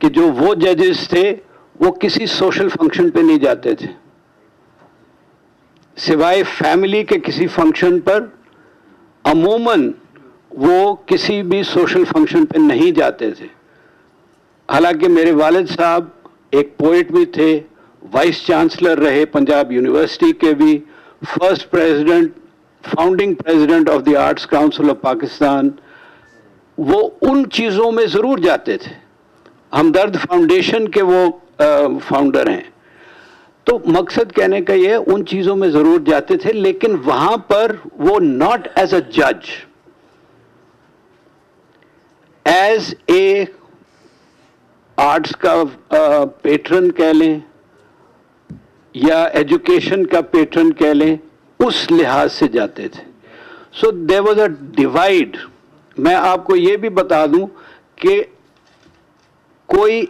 کہ جو وہ ججز تھے وہ کسی سوشل فنکشن پہ نہیں جاتے تھے، سوائے فیملی کے کسی فنکشن پر عموماً وہ کسی بھی سوشل فنکشن پہ نہیں جاتے تھے. حالانکہ میرے والد صاحب ایک پوئٹ بھی تھے، وائس چانسلر رہے پنجاب یونیورسٹی کے بھی، first president, founding president of the arts council of Pakistan. وہ ان چیزوں میں ضرور جاتے تھے. ہمدرد فاؤنڈیشن کے وہ فاؤنڈر ہیں. تو مقصد کہنے کا یہ ہے ان چیزوں میں ضرور جاتے تھے، لیکن وہاں پر وہ ناٹ ایز اے جج، ایز اے آرٹس کا پیٹرن کہہ لیں یا ایجوکیشن کا پیٹرن کہہ لیں، اس لحاظ سے جاتے تھے. سو دیر واز اے ڈیوائڈ. میں آپ کو یہ بھی بتا دوں کہ کوئی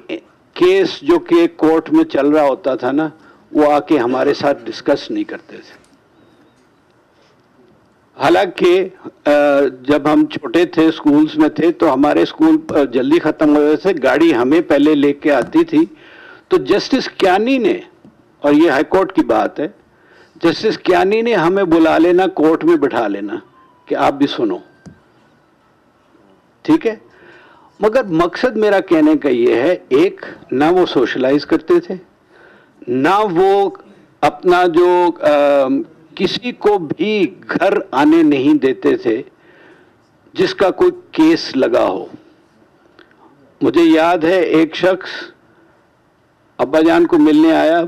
کیس جو کہ کورٹ میں چل رہا ہوتا تھا نا، وہ آ کے ہمارے ساتھ ڈسکس نہیں کرتے تھے. حالانکہ جب ہم چھوٹے تھے، اسکولز میں تھے، تو ہمارے اسکول جلدی ختم ہو جاتے تھے، گاڑی ہمیں پہلے لے کے آتی تھی. تو جسٹس کیانی نے، اور یہ ہائی کورٹ کی بات ہے، جسٹس کیانی نے ہمیں بلا لینا، کورٹ میں بٹھا لینا کہ آپ بھی سنو، ٹھیک ہے. مگر مقصد میرا کہنے کا یہ ہے، ایک نہ وہ سوشلائز کرتے تھے، نہ وہ اپنا جو کسی کو بھی گھر آنے نہیں دیتے تھے جس کا کوئی کیس لگا ہو. مجھے یاد ہے ایک شخص ابا جان کو ملنے آیا،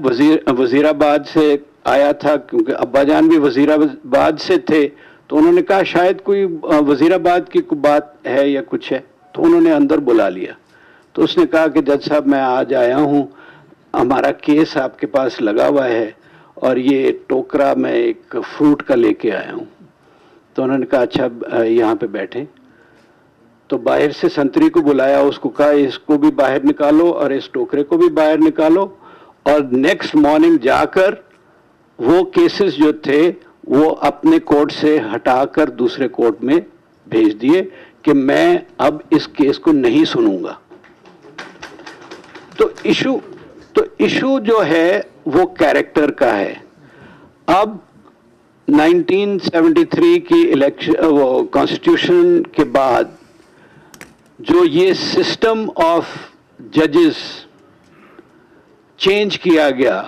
وزیر آباد سے آیا تھا، کیونکہ ابا جان بھی وزیر آباد سے تھے. تو انہوں نے کہا شاید کوئی وزیر آباد کی کوئی بات ہے یا کچھ ہے. تو انہوں نے اندر بلا لیا. تو اس نے کہا کہ جج صاحب میں آج آیا ہوں، ہمارا کیس آپ کے پاس لگا ہوا ہے، اور یہ ٹوکرا میں ایک فروٹ کا لے کے آیا ہوں. تو انہوں نے کہا اچھا یہاں پہ بیٹھیں. تو باہر سے سنتری کو بلایا، اس کو کہا اس کو بھی باہر نکالو اور اس ٹوکرے کو بھی باہر نکالو. اور نیکسٹ مارننگ جا کر وہ کیسز جو تھے وہ اپنے کورٹ سے ہٹا کر دوسرے کورٹ میں بھیج دیے کہ میں اب اس کیس کو نہیں سنوں گا. تو ایشو جو ہے وہ کیریکٹر کا ہے. اب 1973 کی الیکشن، وہ کانسٹیٹیوشن کے بعد جو یہ سسٹم آف ججز چینج کیا گیا،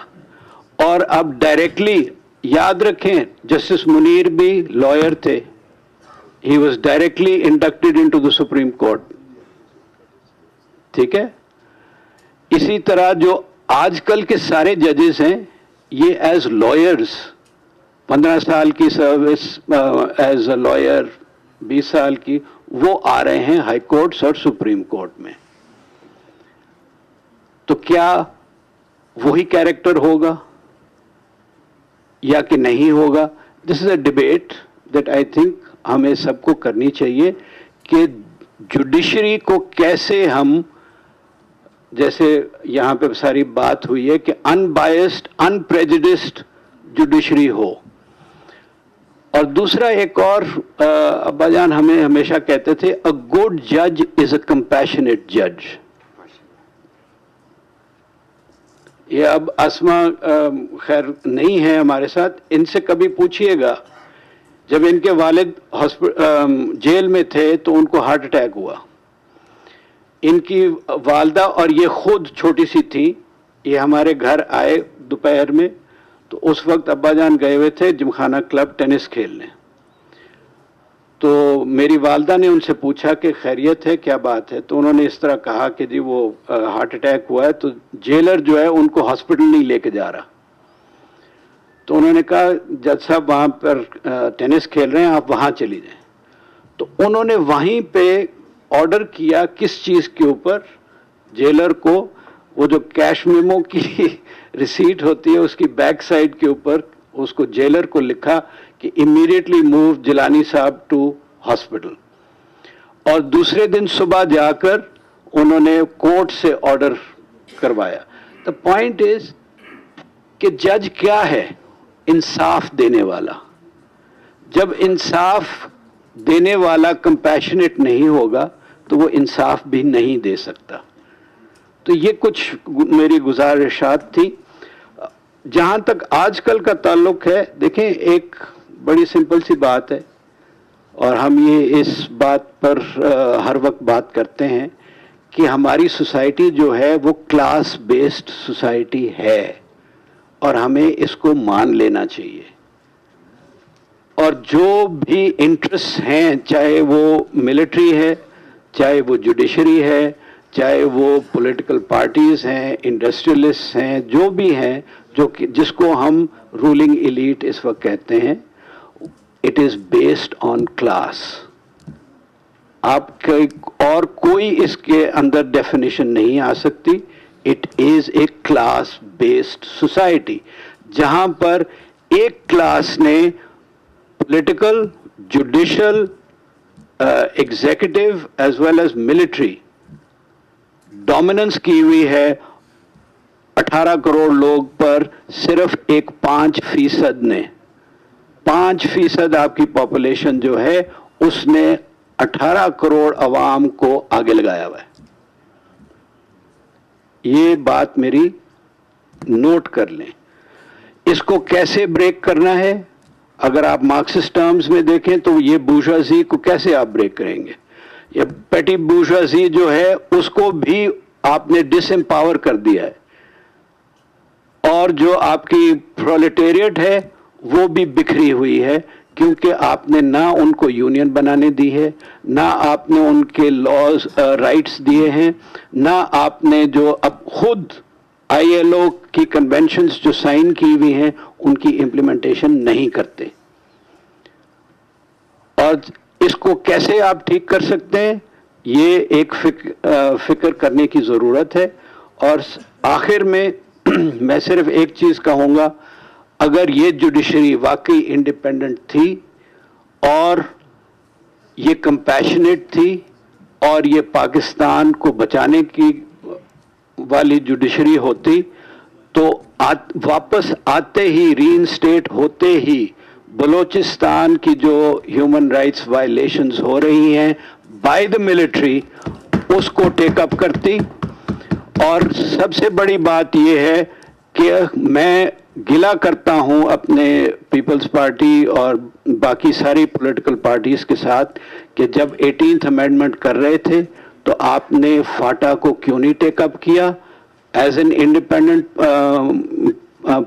اور اب ڈائریکٹلی یاد رکھیں جسٹس منیر بھی لائر تھے. He was directly inducted into the Supreme Court. ٹھیک ہے. اسی طرح جو آج کل کے سارے ججز ہیں یہ ایز لائرز، 15 سال کی سروس ایز اے لائر، 20 سال کی، وہ آ رہے ہیں ہائی کورٹس اور سپریم کورٹ میں. تو کیا وہی کیریکٹر ہوگا یا کہ نہیں ہوگا؟ This is a debate that I think ہمیں سب کو کرنی چاہیے کہ جوڈیشری کو کیسے ہم، جیسے یہاں پہ ساری بات ہوئی ہے کہ ان بائسڈ، ان پریجوڈسڈ جوڈیشری ہو. اور دوسرا ایک اور ابا جان ہمیں ہمیشہ کہتے تھے، اے گڈ جج از اے کمپیشنیٹ جج. یہ اب اسما خیر نہیں ہے ہمارے ساتھ، ان سے کبھی پوچھئے گا جب ان کے والد جیل میں تھے تو ان کو ہارٹ اٹیک ہوا. ان کی والدہ اور یہ خود چھوٹی سی تھی، یہ ہمارے گھر آئے دوپہر میں، تو اس وقت ابا جان گئے ہوئے تھے جمخانہ کلب ٹینس کھیلنے. تو میری والدہ نے ان سے پوچھا کہ خیریت ہے، کیا بات ہے؟ تو انہوں نے اس طرح کہا کہ جی وہ ہارٹ اٹیک ہوا ہے، تو جیلر جو ہے ان کو ہاسپٹل نہیں لے کے جا رہا. تو انہوں نے کہا جج صاحب وہاں پر ٹینس کھیل رہے ہیں، آپ وہاں چلی جائیں. تو انہوں نے وہیں پہ آرڈر کیا، کس چیز کے اوپر؟ جیلر کو وہ جو کیش میمو کی ریسیٹ ہوتی ہے اس کی بیک سائڈ کے اوپر اس کو جیلر کو لکھا کہ امیڈیٹلی موو جیلانی صاحب ٹو ہاسپٹل. اور دوسرے دن صبح جا کر انہوں نے کورٹ سے آرڈر کروایا. دا پوائنٹ از کہ جج کیا ہے؟ انصاف دینے والا. جب انصاف دینے والا کمپیشنیٹ نہیں ہوگا تو وہ انصاف بھی نہیں دے سکتا. تو یہ کچھ میری گزارشات تھی. جہاں تک آج کل کا تعلق ہے، دیکھیں ایک بڑی سمپل سی بات ہے، اور ہم یہ اس بات پر ہر وقت بات کرتے ہیں کہ ہماری سوسائٹی جو ہے وہ کلاس بیسڈ سوسائٹی ہے، اور ہمیں اس کو مان لینا چاہیے. اور جو بھی انٹرسٹ ہیں، چاہے وہ ملٹری ہے، چاہے وہ جوڈیشری ہے، چاہے وہ پولیٹیکل پارٹیز ہیں، انڈسٹریلسٹ ہیں، جو بھی ہیں، جس کو ہم رولنگ ایلیٹ اس وقت کہتے ہیں، it is based on class. آپ اور کوئی اس کے اندر ڈیفینیشن نہیں آ سکتی. It is a class based society, جہاں پر ایک کلاس نے political, judicial, executive as well as military dominance کی ہوئی ہے 18 کروڑ لوگ پر. صرف ایک 5% نے، 5% آپ کی پاپولیشن جو ہے اس نے 18 کروڑ عوام کو آگے لگایا ہوا ہے. یہ بات میری نوٹ کر لیں. اس کو کیسے بریک کرنا ہے؟ اگر آپ مارکسسٹ ٹرمز میں دیکھیں تو یہ بورژوازی کو کیسے آپ بریک کریں گے؟ یہ پیٹی بورژوازی جو ہے اس کو بھی آپ نے ڈس امپاور کر دیا ہے، اور جو آپ کی پرولیٹیریٹ ہے وہ بھی بکھری ہوئی ہے، کیونکہ آپ نے نہ ان کو یونین بنانے دی ہے، نہ آپ نے ان کے لاز رائٹس دیے ہیں، نہ آپ نے جو اب خود آئی ایل او کی کنونشنز جو سائن کی ہوئی ہیں ان کی امپلیمنٹیشن نہیں کرتے. اور اس کو کیسے آپ ٹھیک کر سکتے ہیں، یہ ایک فکر کرنے کی ضرورت ہے. اور آخر میں میں صرف ایک چیز کہوں گا، اگر یہ جوڈیشری واقعی انڈیپینڈنٹ تھی اور یہ کمپیشنیٹ تھی اور یہ پاکستان کو بچانے کی والی جوڈیشری ہوتی، تو واپس آتے ہی، ری انسٹیٹ ہوتے ہی، بلوچستان کی جو ہیومن رائٹس وائلیشنز ہو رہی ہیں بائی دا ملٹری، اس کو ٹیک اپ کرتی. اور سب سے بڑی بات یہ ہے کہ میں گلہ کرتا ہوں اپنے پیپلز پارٹی اور باقی ساری پولیٹیکل پارٹیز کے ساتھ کہ جب 18th امینڈمنٹ کر رہے تھے تو آپ نے فاٹا کو کیوں نہیں ٹیک اپ کیا as an independent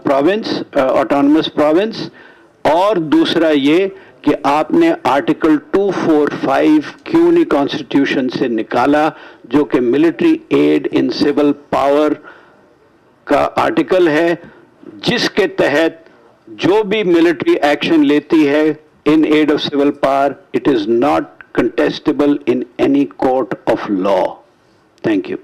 province, autonomous province. اور دوسرا یہ کہ آپ نے آرٹیکل 245 کیوں نہیں کانسٹیٹیوشن سے نکالا، جو کہ ملٹری ایڈ ان سول پاور کا آرٹیکل ہے، جس کے تحت جو بھی ملٹری ایکشن لیتی ہے in aid of civil power, it is not contestable in any court of law. Thank you.